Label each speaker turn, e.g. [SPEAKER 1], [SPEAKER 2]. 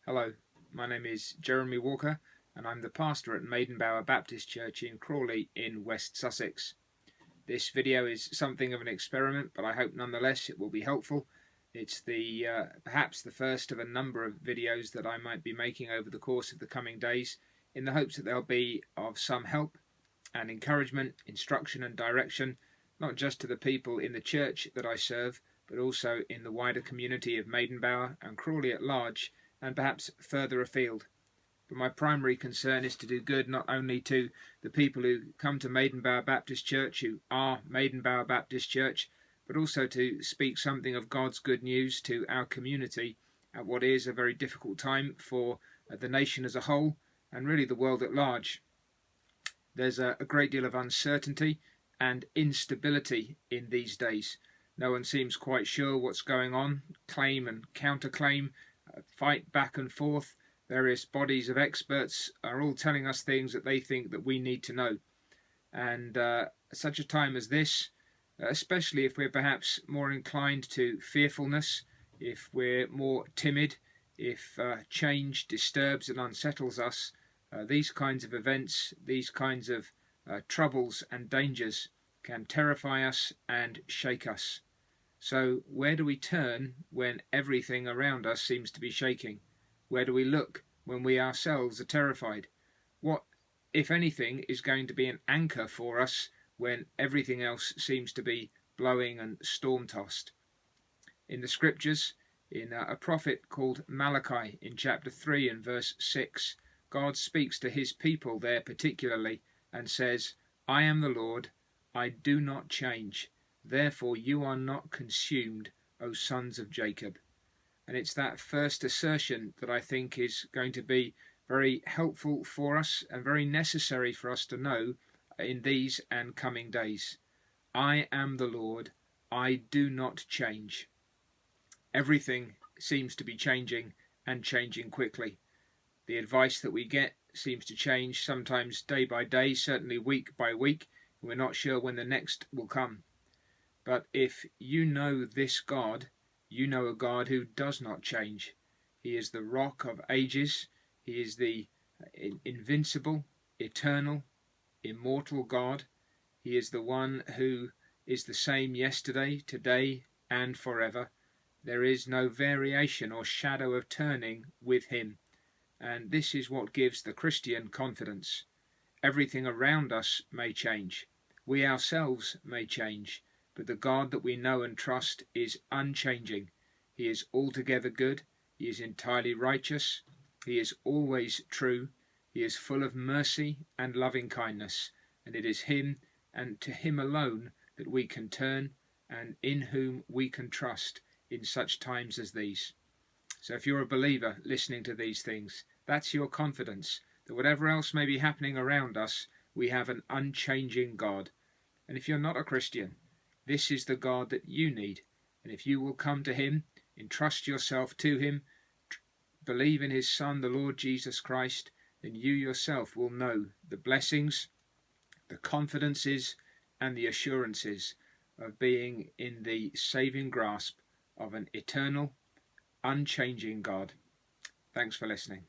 [SPEAKER 1] Hello, my name is Jeremy Walker and I'm the pastor at Maidenbower Baptist Church in Crawley in West Sussex. This video is something of an experiment, but I hope nonetheless it will be helpful. It's perhaps the first of a number of videos that I might be making over the course of the coming days, in the hopes that they'll be of some help and encouragement, instruction and direction, not just to the people in the church that I serve, but also in the wider community of Maidenbower and Crawley at large, and perhaps further afield. But my primary concern is to do good not only to the people who come to Maidenbower Baptist Church, who are Maidenbower Baptist Church, but also to speak something of God's good news to our community at what is a very difficult time for the nation as a whole and really the world at large. There's a great deal of uncertainty and instability in these days. No one seems quite sure what's going on. Claim and counterclaim, fight back and forth. Various bodies of experts are all telling us things that they think that we need to know. And at such a time as this, especially if we're perhaps more inclined to fearfulness, if we're more timid, if change disturbs and unsettles us, these kinds of events, these kinds of troubles and dangers can terrify us and shake us. So where do we turn when everything around us seems to be shaking? Where do we look when we ourselves are terrified? What, if anything, is going to be an anchor for us when everything else seems to be blowing and storm-tossed? In the scriptures, in a prophet called Malachi, in chapter 3 and verse 6, God speaks to his people there particularly and says, "I am the Lord, I do not change. Therefore you are not consumed, O sons of Jacob." And it's that first assertion that I think is going to be very helpful for us and very necessary for us to know in these and coming days. I am the Lord, I do not change. Everything seems to be changing and changing quickly. The advice that we get seems to change, sometimes day by day, certainly week by week. We're not sure when the next will come. But if you know this God, you know a God who does not change. He is the rock of ages. He is the invincible, eternal, immortal God. He is the one who is the same yesterday, today, and forever. There is no variation or shadow of turning with him. And this is what gives the Christian confidence. Everything around us may change. We ourselves may change. But the God that we know and trust is unchanging. He is altogether good. He is entirely righteous. He is always true. He is full of mercy and loving kindness. And it is him and to him alone that we can turn and in whom we can trust in such times as these. So if you're a believer listening to these things, that's your confidence, that whatever else may be happening around us, we have an unchanging God. And if you're not a Christian, this is the God that you need. And if you will come to him, entrust yourself to him, believe in his Son, the Lord Jesus Christ, then you yourself will know the blessings, the confidences, and the assurances of being in the saving grasp of an eternal, unchanging God. Thanks for listening.